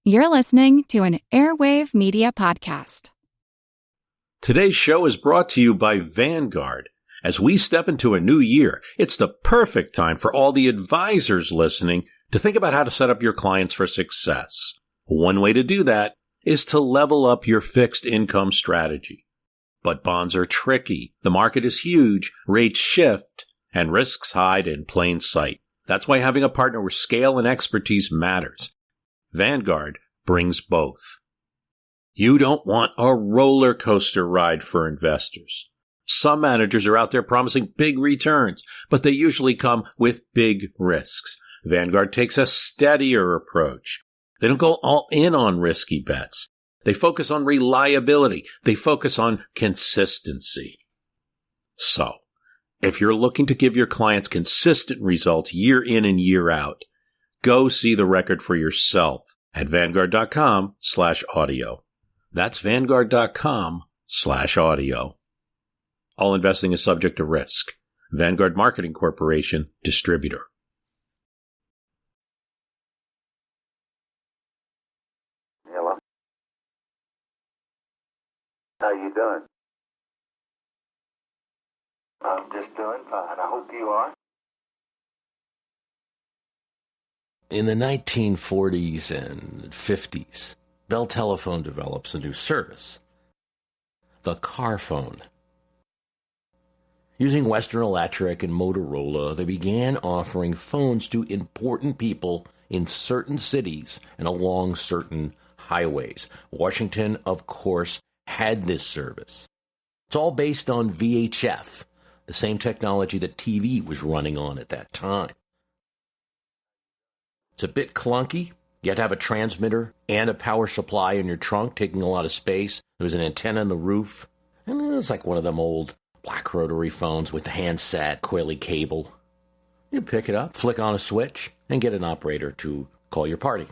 You're listening to an Airwave Media Podcast. Today's show is brought to you by Vanguard. As we step into a new year, it's the perfect time for all the advisors listening to think about how to set up your clients for success. One way to do that is to level up your fixed income strategy. But bonds are tricky, the market is huge, rates shift, and risks hide in plain sight. That's why having a partner with scale and expertise matters. Vanguard brings both. You don't want a roller coaster ride for investors. Some managers are out there promising big returns, but they usually come with big risks. Vanguard takes a steadier approach. They don't go all in on risky bets. They focus on reliability. They focus on consistency. So, if you're looking to give your clients consistent results year in and year out, go see the record for yourself at Vanguard.com/audio. That's Vanguard.com/audio. All investing is subject to risk. Vanguard Marketing Corporation, distributor. Hello. How you doing? I'm just doing fine. I hope you are. In the 1940s and 50s, Bell Telephone develops a new service, the car phone. Using Western Electric and Motorola, they began offering phones to important people in certain cities and along certain highways. Washington, of course, had this service. It's all based on VHF, the same technology that TV was running on at that time. It's a bit clunky. You had to have a transmitter and a power supply in your trunk, taking a lot of space. There was an antenna on the roof. And it was like one of them old black rotary phones with the handset, coily cable. You pick it up, flick on a switch, and get an operator to call your party.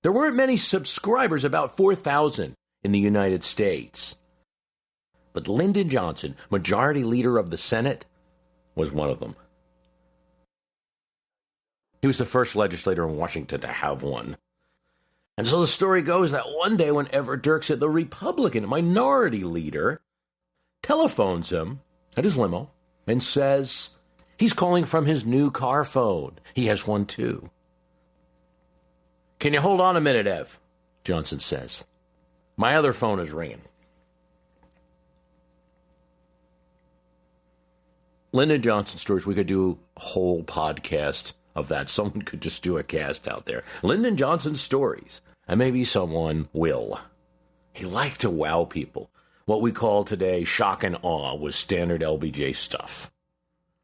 There weren't many subscribers, about 4,000 in the United States. But Lyndon Johnson, majority leader of the Senate, was one of them. He was the first legislator in Washington to have one. And so the story goes that one day when Everett Dirksen, the Republican minority leader, telephones him at his limo and says he's calling from his new car phone. He has one too. "Can you hold on a minute, Ev?" Johnson says. "My other phone is ringing." Lyndon Johnson stories, we could do a whole podcast of that. Someone could just do a cast out there. Lyndon Johnson stories. And maybe someone will. He liked to wow people. What we call today shock and awe was standard LBJ stuff.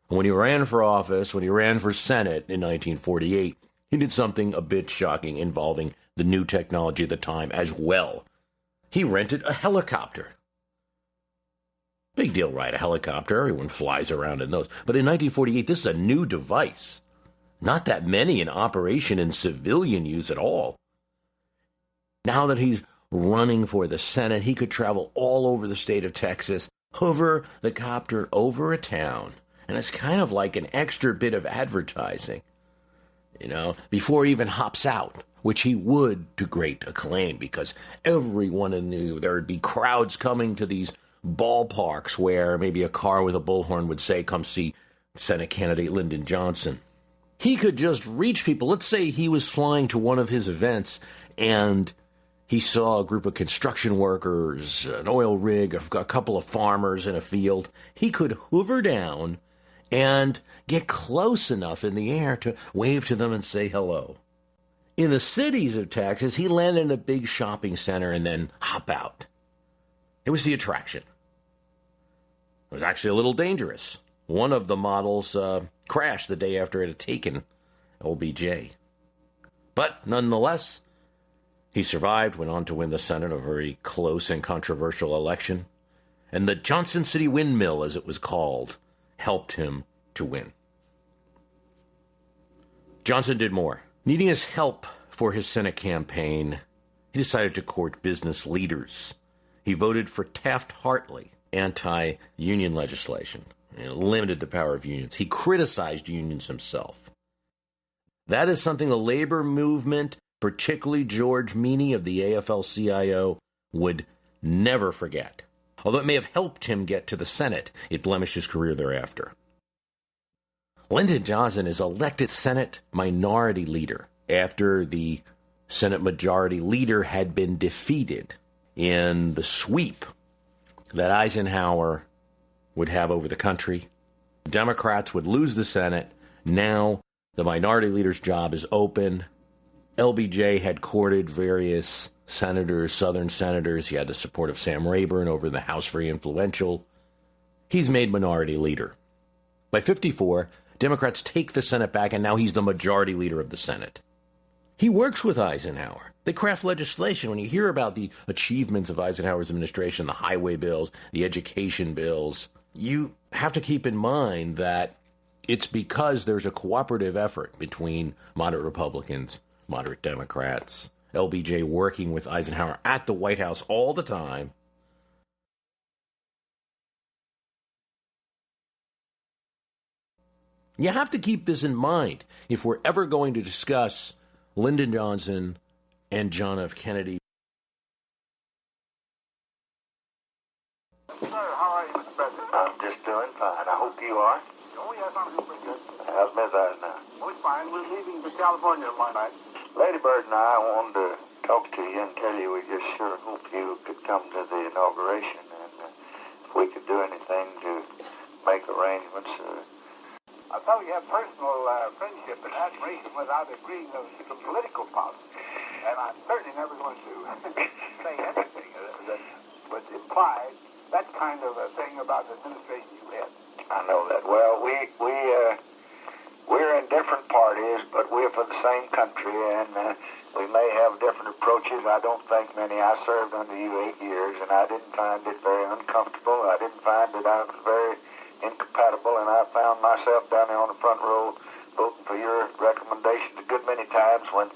When he ran for office, when he ran for Senate in 1948, he did something a bit shocking involving the new technology at the time as well. He rented a helicopter. Big deal, right? A helicopter. Everyone flies around in those. But in 1948, this is a new device. Not that many in operation in civilian use at all. Now that he's running for the Senate, he could travel all over the state of Texas, hover the copter over a town. And it's kind of like an extra bit of advertising, before he even hops out, which he would to great acclaim because everyone knew there would be crowds coming to these ballparks where maybe a car with a bullhorn would say, "Come see Senate candidate Lyndon Johnson." He could just reach people. Let's say he was flying to one of his events and he saw a group of construction workers, an oil rig, a couple of farmers in a field. He could hover down and get close enough in the air to wave to them and say hello. In the cities of Texas, he landed in a big shopping center and then hop out. It was the attraction. It was actually a little dangerous. One of the models crashed the day after it had taken LBJ. But nonetheless, he survived, went on to win the Senate, a very close and controversial election. And the Johnson City Windmill, as it was called, helped him to win. Johnson did more. Needing his help for his Senate campaign, he decided to court business leaders. He voted for Taft-Hartley anti-union legislation. It limited the power of unions. He criticized unions himself. That is something the labor movement particularly George Meany of the AFL-CIO, would never forget. Although it may have helped him get to the Senate, it blemished his career thereafter. Lyndon Johnson is elected Senate Minority Leader after the Senate Majority Leader had been defeated in the sweep that Eisenhower would have over the country. Democrats would lose the Senate. Now the Minority Leader's job is open. LBJ had courted various senators, Southern senators. He had the support of Sam Rayburn over in the House, very influential. He's made Minority Leader. By 54, Democrats take the Senate back, and now he's the Majority Leader of the Senate. He works with Eisenhower. They craft legislation. When you hear about the achievements of Eisenhower's administration, the highway bills, the education bills, you have to keep in mind that it's because there's a cooperative effort between moderate Republicans, moderate Democrats, LBJ working with Eisenhower at the White House all the time. You have to keep this in mind if we're ever going to discuss Lyndon Johnson and John F. Kennedy. Sir, how are you, Mr. President? I'm just doing fine. I hope you are. Oh, yes, I'm doing pretty good. How's Miss Eisenhower? Oh, it's fine. We're leaving for California tomorrow night. Lady Bird and I wanted to talk to you and tell you we just sure hope you could come to the inauguration, and if we could do anything to make arrangements. I thought we had personal friendship and admiration without agreeing on some political policy. And I'm certainly never going to say anything that would imply that kind of a thing about the administration you had. I know that. Well, we're in different parties, but we're for the same country, and we may have different approaches. I don't think many. I served under you 8 years, and I didn't find it very uncomfortable. I didn't find that I was very incompatible, and I found myself down there on the front row voting for your recommendations a good many times when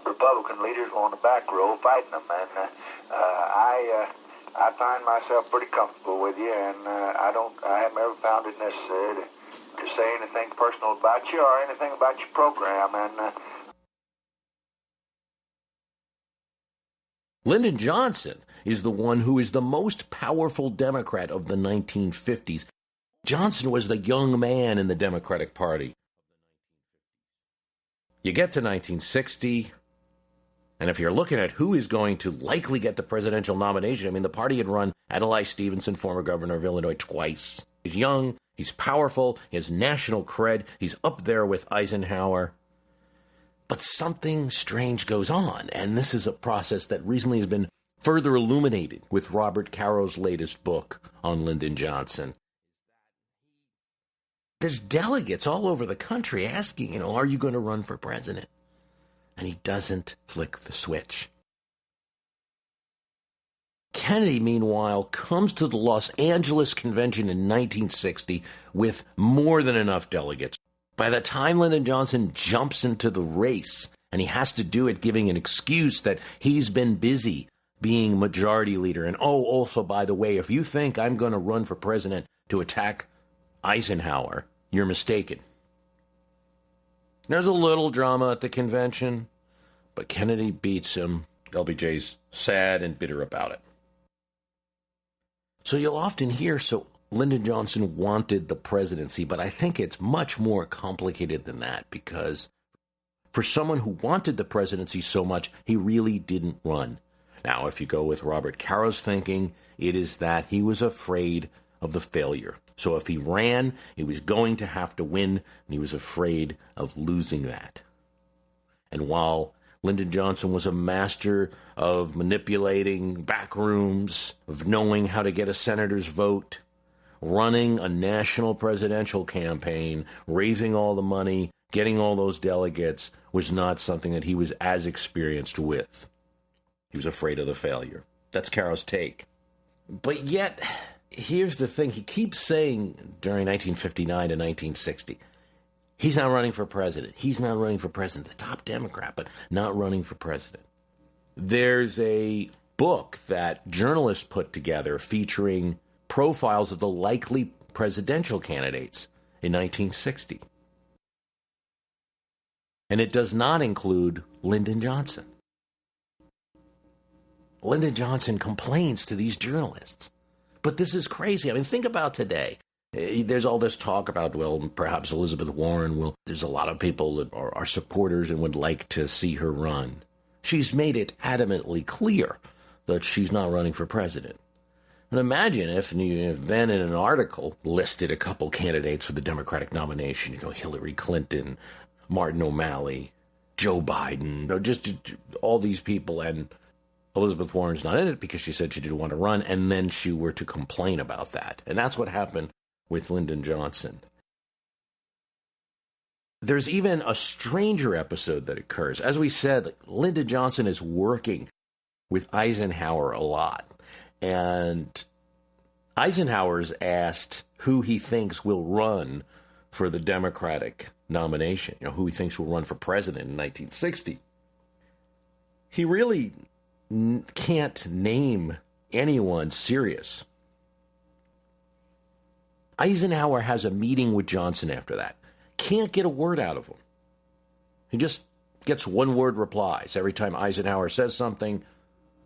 Republican leaders were on the back row fighting them, and I find myself pretty comfortable with you, and I haven't ever found it necessary to say anything personal about you or anything about your program, and Lyndon Johnson is the one who is the most powerful Democrat of the 1950s. Johnson was the young man in the Democratic Party. You get to 1960, and if you're looking at who is going to likely get the presidential nomination, I mean, the party had run Adlai Stevenson, former governor of Illinois, twice. He's young, he's powerful, he has national cred, he's up there with Eisenhower. But something strange goes on, and this is a process that recently has been further illuminated with Robert Caro's latest book on Lyndon Johnson. There's delegates all over the country asking, are you going to run for president? And he doesn't flick the switch. Kennedy, meanwhile, comes to the Los Angeles Convention in 1960 with more than enough delegates. By the time Lyndon Johnson jumps into the race, and he has to do it giving an excuse that he's been busy being majority leader. And also, by the way, if you think I'm going to run for president to attack Eisenhower, you're mistaken. There's a little drama at the convention, but Kennedy beats him. LBJ's sad and bitter about it. So you'll often hear, Lyndon Johnson wanted the presidency, but I think it's much more complicated than that, because for someone who wanted the presidency so much, he really didn't run. Now, if you go with Robert Caro's thinking, it is that he was afraid of the failure. So if he ran, he was going to have to win, and he was afraid of losing that. And while Lyndon Johnson was a master of manipulating back rooms, of knowing how to get a senator's vote, running a national presidential campaign, raising all the money, getting all those delegates, was not something that he was as experienced with. He was afraid of the failure. That's Caro's take. But yet, here's the thing. He keeps saying during 1959 to 1960, he's not running for president. He's not running for president. The top Democrat, but not running for president. There's a book that journalists put together featuring profiles of the likely presidential candidates in 1960. And it does not include Lyndon Johnson. Lyndon Johnson complains to these journalists. But this is crazy. I mean, think about today. There's all this talk about, well, perhaps Elizabeth Warren will. There's a lot of people that are supporters and would like to see her run. She's made it adamantly clear that she's not running for president. And imagine if then in an article listed a couple candidates for the Democratic nomination, Hillary Clinton, Martin O'Malley, Joe Biden, just all these people, and Elizabeth Warren's not in it because she said she didn't want to run, and then she were to complain about that. And that's what happened with Lyndon Johnson. There's even a stranger episode that occurs. As we said, Lyndon Johnson is working with Eisenhower a lot. And Eisenhower's asked who he thinks will run for the Democratic nomination, who he thinks will run for president in 1960. He really can't name anyone serious. Eisenhower has a meeting with Johnson after that. Can't get a word out of him. He just gets one-word replies. Every time Eisenhower says something,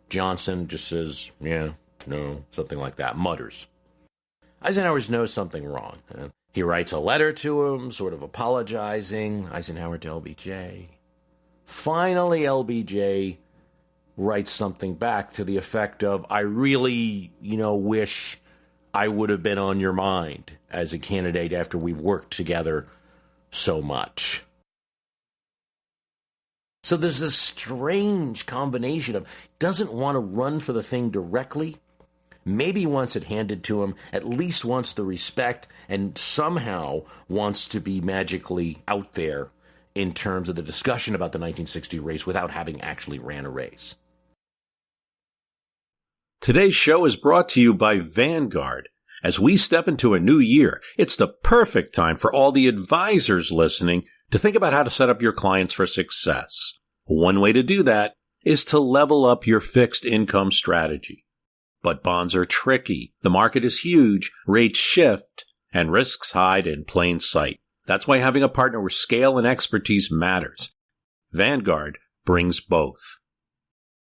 Johnson just says, yeah, no, something like that, mutters. Eisenhower knows something wrong. He writes a letter to him, sort of apologizing, Eisenhower to LBJ. Finally, LBJ writes something back to the effect of, I really, wish I would have been on your mind as a candidate after we've worked together so much. So there's this strange combination of doesn't want to run for the thing directly, maybe wants it handed to him, at least wants the respect, and somehow wants to be magically out there in terms of the discussion about the 1960 race without having actually ran a race. Today's show is brought to you by Vanguard. As we step into a new year, it's the perfect time for all the advisors listening to think about how to set up your clients for success. One way to do that is to level up your fixed income strategy. But bonds are tricky, the market is huge, rates shift, and risks hide in plain sight. That's why having a partner with scale and expertise matters. Vanguard brings both.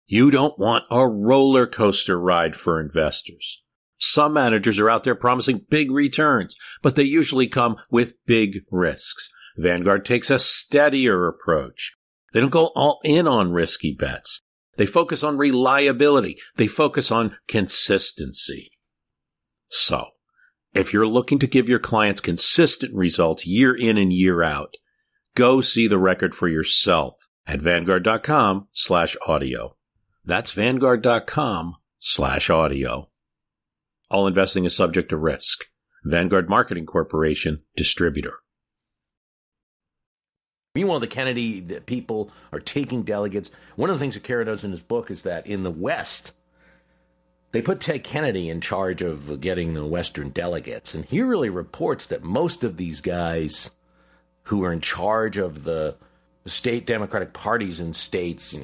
You don't want a roller coaster ride for investors. Some managers are out there promising big returns, but they usually come with big risks. Vanguard takes a steadier approach. They don't go all in on risky bets. They focus on reliability. They focus on consistency. So, if you're looking to give your clients consistent results year in and year out, go see the record for yourself at Vanguard.com/audio. That's Vanguard.com/audio. All investing is subject to risk. Vanguard Marketing Corporation, distributor. Meanwhile, the Kennedy people are taking delegates. One of the things that Kara does in his book is that in the West, they put Ted Kennedy in charge of getting the Western delegates. And he really reports that most of these guys who are in charge of the state Democratic parties in states,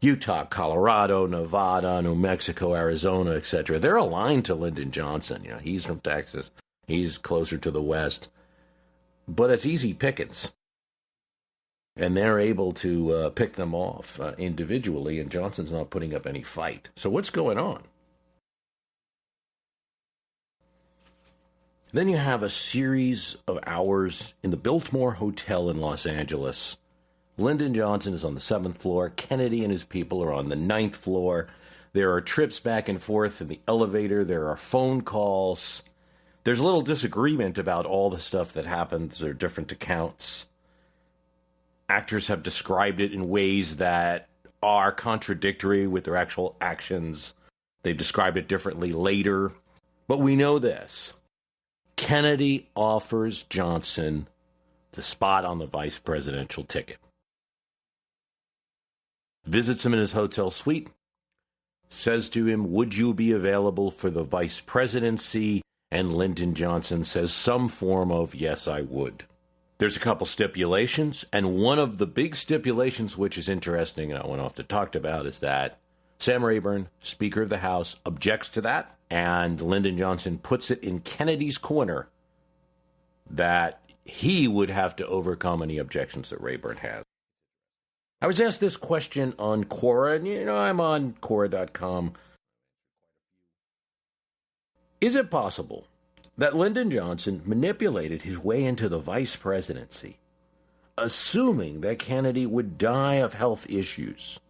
Utah, Colorado, Nevada, New Mexico, Arizona, etc., they're aligned to Lyndon Johnson. He's from Texas. He's closer to the West. But it's easy pickings. And they're able to pick them off individually, and Johnson's not putting up any fight. So what's going on? Then you have a series of hours in the Biltmore Hotel in Los Angeles. Lyndon Johnson is on the 7th floor. Kennedy and his people are on the 9th floor. There are trips back and forth in the elevator. There are phone calls. There's a little disagreement about all the stuff that happens. There are different accounts. Actors have described it in ways that are contradictory with their actual actions. They've described it differently later. But we know this. Kennedy offers Johnson the spot on the vice presidential ticket. Visits him in his hotel suite. Says to him, would you be available for the vice presidency? And Lyndon Johnson says some form of, yes, I would. There's a couple stipulations, and one of the big stipulations, which is interesting and I went off to talk about, is that Sam Rayburn, Speaker of the House, objects to that, and Lyndon Johnson puts it in Kennedy's corner that he would have to overcome any objections that Rayburn has. I was asked this question on Quora, and I'm on Quora.com. Is it possible that Lyndon Johnson manipulated his way into the vice presidency, assuming that Kennedy would die of health issues?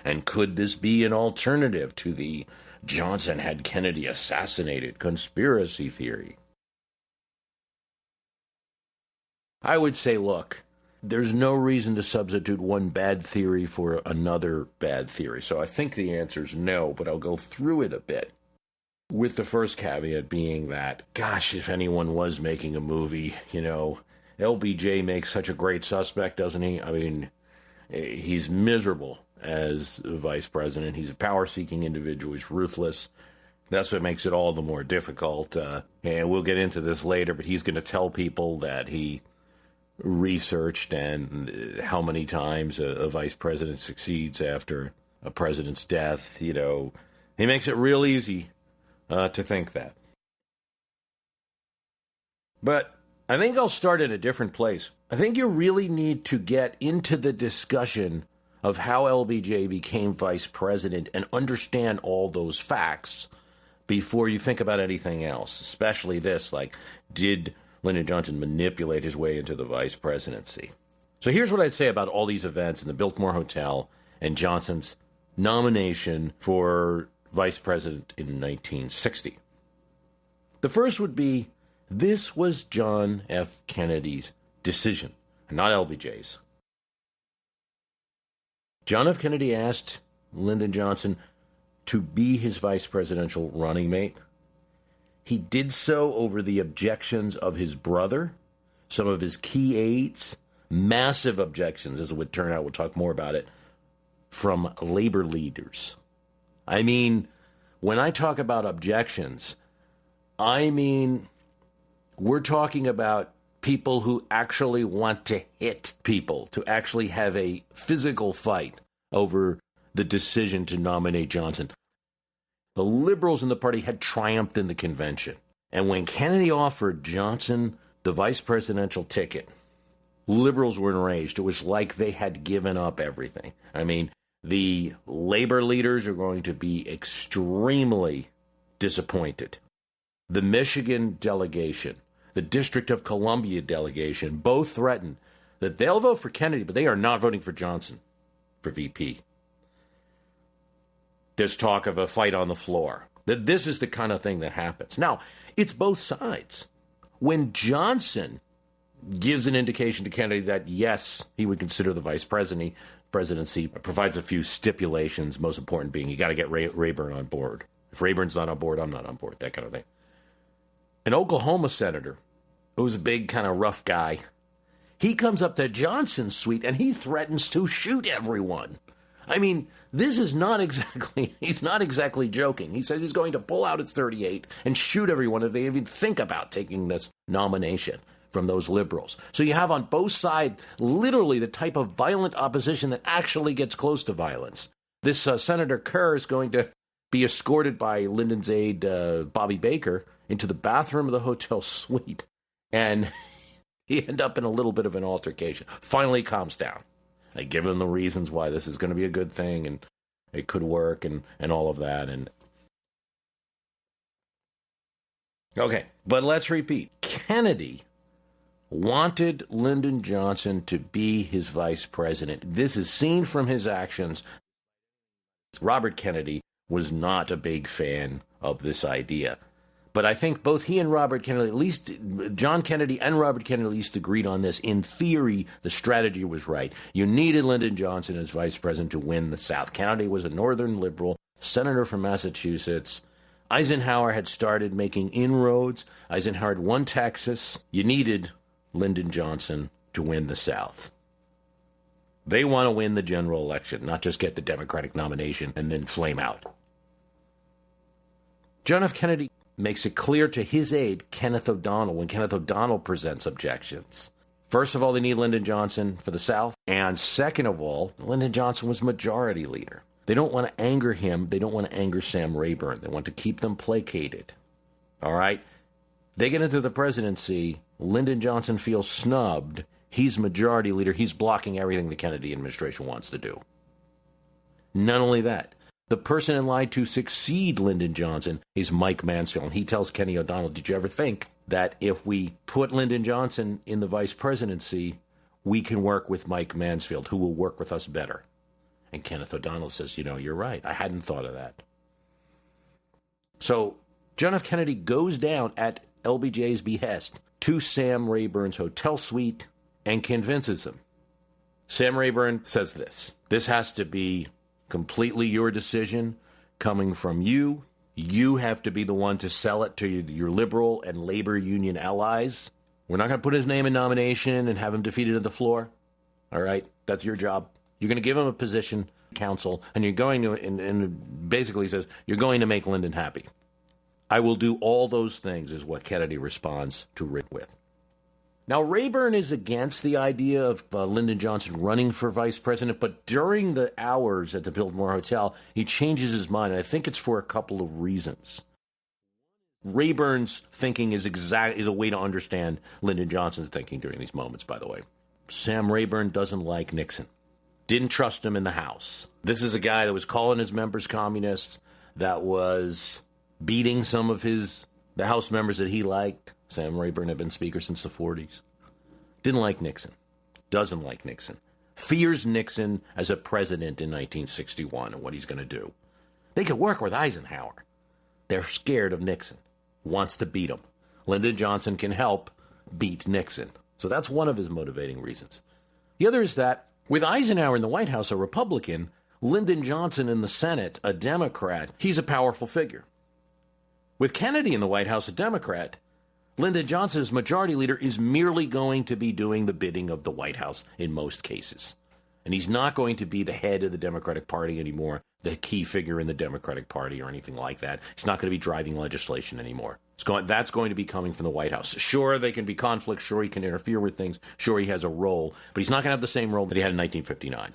And could this be an alternative to the Johnson had Kennedy assassinated conspiracy theory? I would say, look, there's no reason to substitute one bad theory for another bad theory. So I think the answer is no, but I'll go through it a bit. With the first caveat being that, gosh, if anyone was making a movie, LBJ makes such a great suspect, doesn't he? I mean, he's miserable as vice president. He's a power-seeking individual. He's ruthless. That's what makes it all the more difficult. And we'll get into this later, but he's going to tell people that he researched and how many times a vice president succeeds after a president's death. He makes it real easy to think that. But I think I'll start at a different place. I think you really need to get into the discussion of how LBJ became vice president and understand all those facts before you think about anything else, especially this, like, did Lyndon Johnson manipulate his way into the vice presidency? So here's what I'd say about all these events in the Biltmore Hotel and Johnson's nomination for vice president in 1960. The first would be, this was John F. Kennedy's decision, not LBJ's. John F. Kennedy asked Lyndon Johnson to be his vice presidential running mate. He did so over the objections of his brother, some of his key aides, massive objections, as it would turn out. We'll talk more about it, from labor leaders. I mean, when I talk about objections, I mean, we're talking about people who actually want to hit people, to actually have a physical fight over the decision to nominate Johnson. The liberals in the party had triumphed in the convention. And when Kennedy offered Johnson the vice presidential ticket, liberals were enraged. It was like they had given up everything. I mean, the labor leaders are going to be extremely disappointed. The Michigan delegation, the District of Columbia delegation, both threatened that they'll vote for Kennedy, but they are not voting for Johnson for VP. There's talk of a fight on the floor. That this is the kind of thing that happens. Now, it's both sides. When Johnson gives an indication to Kennedy that, yes, he would consider the vice presidency, provides a few stipulations, most important being you got to get Rayburn on board. If Rayburn's not on board, I'm not on board, that kind of thing. An Oklahoma senator, who's a big kind of rough guy, he comes up to Johnson's suite and he threatens to shoot everyone. I mean, this is not exactly, he's not exactly joking. He said he's going to pull out his .38 and shoot everyone if they even think about taking this nomination from those liberals. So you have on both sides literally the type of violent opposition that actually gets close to violence. This Senator Kerr is going to be escorted by Lyndon's aide, Bobby Baker, into the bathroom of the hotel suite. And he end up in a little bit of an altercation. Finally calms down. I give him the reasons why this is going to be a good thing and it could work and all of that. And okay, but let's repeat. Kennedy wanted Lyndon Johnson to be his vice president. This is seen from his actions. Robert Kennedy was not a big fan of this idea. But I think both he and Robert Kennedy, at least John Kennedy and Robert Kennedy, at least agreed on this. In theory, the strategy was right. You needed Lyndon Johnson as vice president to win the South. Kennedy was a northern liberal, senator from Massachusetts. Eisenhower had started making inroads. Eisenhower had won Texas. You needed Lyndon Johnson to win the South. They want to win the general election, not just get the Democratic nomination and then flame out. John F. Kennedy makes it clear to his aide, Kenneth O'Donnell, when Kenneth O'Donnell presents objections. First of all, they need Lyndon Johnson for the South. And second of all, Lyndon Johnson was majority leader. They don't want to anger him. They don't want to anger Sam Rayburn. They want to keep them placated. All right? They get into the presidency. Lyndon Johnson feels snubbed. He's majority leader. He's blocking everything the Kennedy administration wants to do. Not only that, the person in line to succeed Lyndon Johnson is Mike Mansfield. And he tells Kenny O'Donnell, did you ever think that if we put Lyndon Johnson in the vice presidency, we can work with Mike Mansfield, who will work with us better? And Kenneth O'Donnell says, you're right. I hadn't thought of that. So John F. Kennedy goes down at LBJ's behest to Sam Rayburn's hotel suite and convinces him. Sam Rayburn says this has to be completely your decision coming from you. You have to be the one to sell it to your liberal and labor union allies. We're not going to put his name in nomination and have him defeated at the floor. All right? That's your job. You're going to give him a position, counsel, and you're going to, and basically says, you're going to make Lyndon happy. I will do all those things, is what Kennedy responds to Rick with. Now, Rayburn is against the idea of Lyndon Johnson running for vice president, but during the hours at the Biltmore Hotel, he changes his mind, and I think it's for a couple of reasons. Rayburn's thinking is a way to understand Lyndon Johnson's thinking during these moments, by the way. Sam Rayburn doesn't like Nixon. Didn't trust him in the House. This is a guy that was calling his members communists, that was beating some of the House members that he liked. Sam Rayburn had been Speaker since the 40s. Didn't like Nixon. Doesn't like Nixon. Fears Nixon as a president in 1961 and what he's going to do. They could work with Eisenhower. They're scared of Nixon. Wants to beat him. Lyndon Johnson can help beat Nixon. So that's one of his motivating reasons. The other is that with Eisenhower in the White House, a Republican, Lyndon Johnson in the Senate, a Democrat, he's a powerful figure. With Kennedy in the White House, a Democrat, Lyndon Johnson, as majority leader, is merely going to be doing the bidding of the White House in most cases. And he's not going to be the head of the Democratic Party anymore, the key figure in the Democratic Party or anything like that. He's not going to be driving legislation anymore. That's going to be coming from the White House. Sure, there can be conflicts. Sure, he can interfere with things. Sure, he has a role. But he's not going to have the same role that he had in 1959.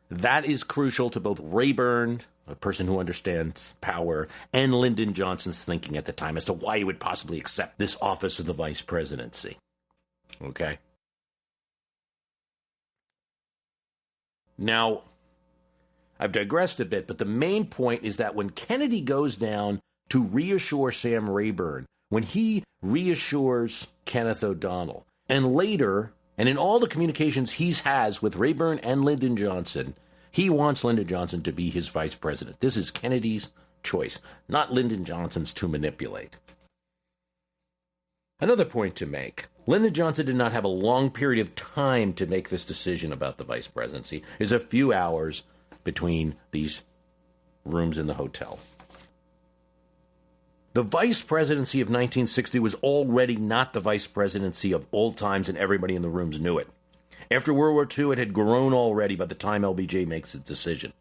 That is crucial to both Rayburn, a person who understands power, and Lyndon Johnson's thinking at the time as to why he would possibly accept this office of the vice presidency. Okay? Now, I've digressed a bit, but the main point is that when Kennedy goes down to reassure Sam Rayburn, when he reassures Kenneth O'Donnell, and later, and in all the communications he has with Rayburn and Lyndon Johnson, he wants Lyndon Johnson to be his vice president. This is Kennedy's choice, not Lyndon Johnson's to manipulate. Another point to make. Lyndon Johnson did not have a long period of time to make this decision about the vice presidency. There's a few hours between these rooms in the hotel. The vice presidency of 1960 was already not the vice presidency of old times, and everybody in the rooms knew it. After World War II, it had grown already by the time LBJ makes its decision.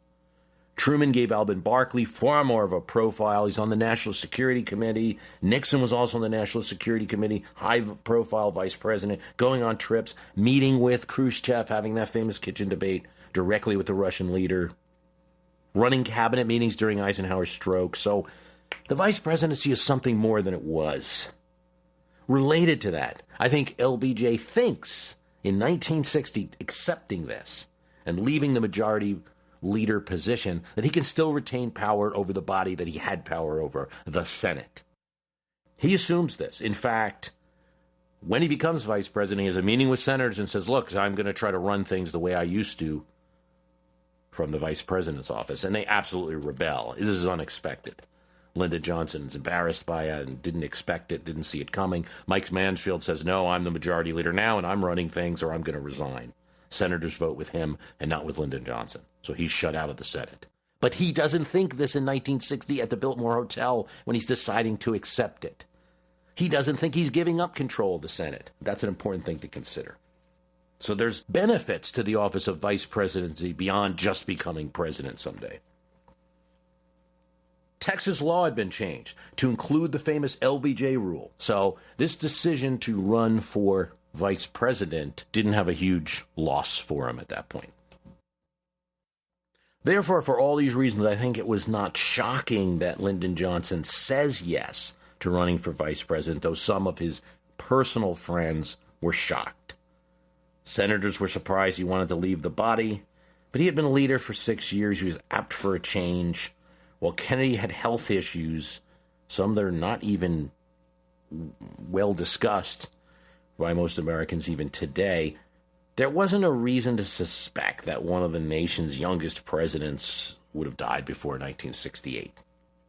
Truman gave Alvin Barkley far more of a profile. He's on the National Security Committee. Nixon was also on the National Security Committee, high-profile vice president, going on trips, meeting with Khrushchev, having that famous kitchen debate directly with the Russian leader, running cabinet meetings during Eisenhower's stroke. So the vice presidency is something more than it was. Related to that, I think LBJ thinks in 1960, accepting this and leaving the majority leader position, that he can still retain power over the body that he had power over, the Senate. He assumes this. In fact, when he becomes vice president, he has a meeting with senators and says, look, I'm going to try to run things the way I used to from the vice president's office. And they absolutely rebel. This is unexpected. Lyndon Johnson is embarrassed by it and didn't expect it, didn't see it coming. Mike Mansfield says, no, I'm the majority leader now, and I'm running things, or I'm going to resign. Senators vote with him and not with Lyndon Johnson. So he's shut out of the Senate. But he doesn't think this in 1960 at the Biltmore Hotel when he's deciding to accept it. He doesn't think he's giving up control of the Senate. That's an important thing to consider. So there's benefits to the office of vice presidency beyond just becoming president someday. Texas law had been changed to include the famous LBJ rule. So this decision to run for vice president didn't have a huge loss for him at that point. Therefore, for all these reasons, I think it was not shocking that Lyndon Johnson says yes to running for vice president, though some of his personal friends were shocked. Senators were surprised he wanted to leave the body, but he had been a leader for 6 years. He was apt for a change. While Kennedy had health issues, some that are not even well discussed by most Americans even today, there wasn't a reason to suspect that one of the nation's youngest presidents would have died before 1968.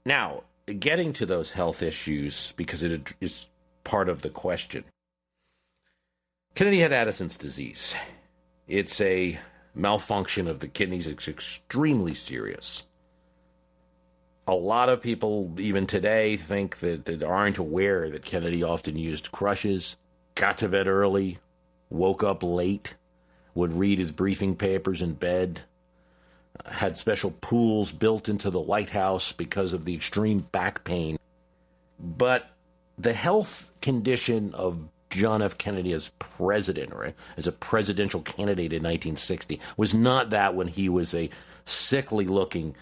Now, getting to those health issues, because it is part of the question. Kennedy had Addison's disease. It's a malfunction of the kidneys. It's extremely serious. A lot of people, even today, think that aren't aware that Kennedy often used crutches, got to bed early, woke up late, would read his briefing papers in bed, had special pools built into the White House because of the extreme back pain. But the health condition of John F. Kennedy as president, or as a presidential candidate in 1960, was not that when he was a sickly-looking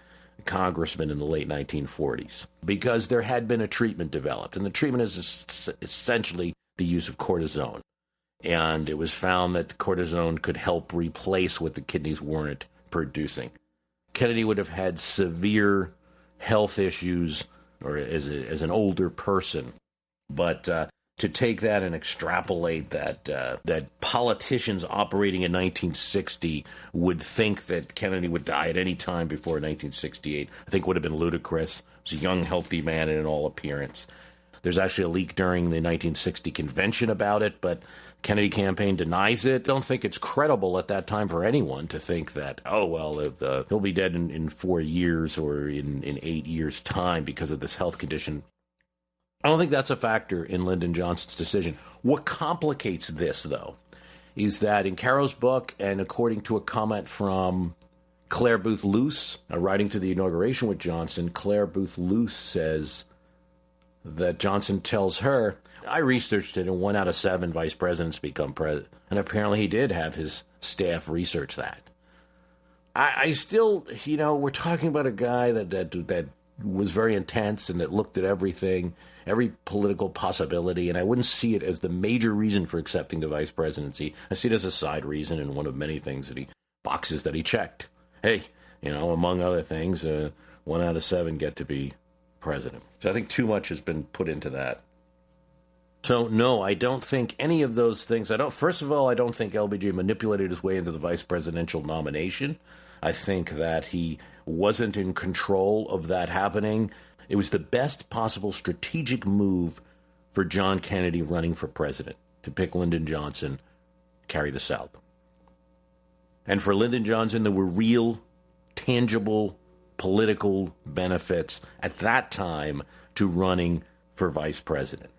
congressman in the late 1940s, because there had been a treatment developed, and the treatment is essentially the use of cortisone. And it was found that cortisone could help replace what the kidneys weren't producing. Kennedy would have had severe health issues, or as an older person, but to take that and extrapolate that politicians operating in 1960 would think that Kennedy would die at any time before 1968, I think would have been ludicrous. He was a young, healthy man in all appearance. There's actually a leak during the 1960 convention about it, but Kennedy campaign denies it. I don't think it's credible at that time for anyone to think that, he'll be dead in 4 years or in 8 years' time because of this health condition. I don't think that's a factor in Lyndon Johnson's decision. What complicates this, though, is that in Caro's book, and according to a comment from Claire Booth Luce, writing to the inauguration with Johnson, Claire Booth Luce says that Johnson tells her, I researched it, and 1 out of 7 vice presidents become president. And apparently he did have his staff research that. I still, we're talking about a guy that was very intense and that looked at everything, every political possibility, and I wouldn't see it as the major reason for accepting the vice presidency. I see it as a side reason and one of many things boxes that he checked. Hey, among other things, 1 out of 7 get to be president. So I think too much has been put into that. So no, I don't think any of those things. First of all, I don't think LBJ manipulated his way into the vice presidential nomination. I think that he wasn't in control of that happening. It was the best possible strategic move for John Kennedy running for president, to pick Lyndon Johnson, carry the South. And for Lyndon Johnson, there were real, tangible political benefits at that time to running for vice president.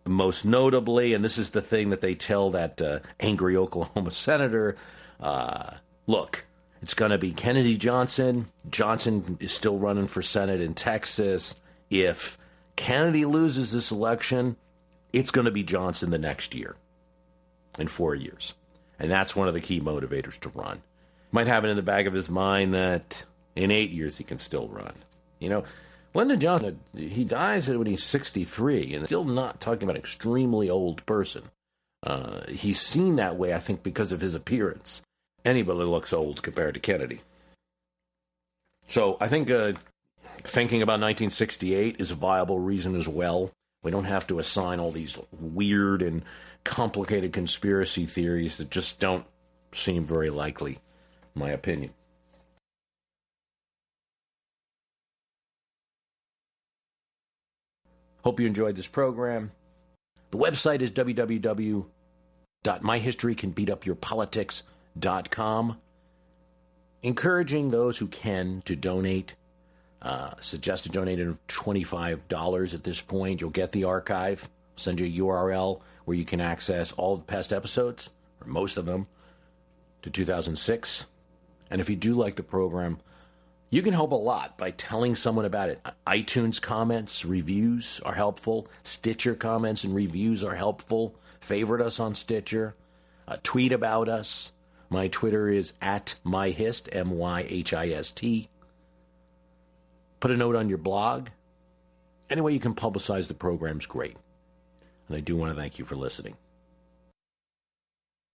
Most notably, and this is the thing that they tell that angry Oklahoma senator, look, it's going to be Kennedy Johnson. Johnson is still running for Senate in Texas. If Kennedy loses this election, it's going to be Johnson the next year, in 4 years. And that's one of the key motivators to run. Might have it in the back of his mind that in 8 years he can still run. Lyndon Johnson, he dies when he's 63, and still not talking about an extremely old person. He's seen that way, I think, because of his appearance. Anybody looks old compared to Kennedy. So I think thinking about 1968 is a viable reason as well. We don't have to assign all these weird and complicated conspiracy theories that just don't seem very likely, in my opinion. Hope you enjoyed this program. The website is www.myhistorycanbeatupyourpolitics.com. Encouraging those who can to donate. Suggest a donation of $25 at this point. You'll get the archive. I'll send you a URL where you can access all the past episodes, or most of them, to 2006. And if you do like the program, you can help a lot by telling someone about it. iTunes comments, reviews are helpful. Stitcher comments and reviews are helpful. Favorite us on Stitcher. Tweet about us. My Twitter is @myhist, MYHIST. Put a note on your blog. Any way you can publicize the program's great. And I do want to thank you for listening.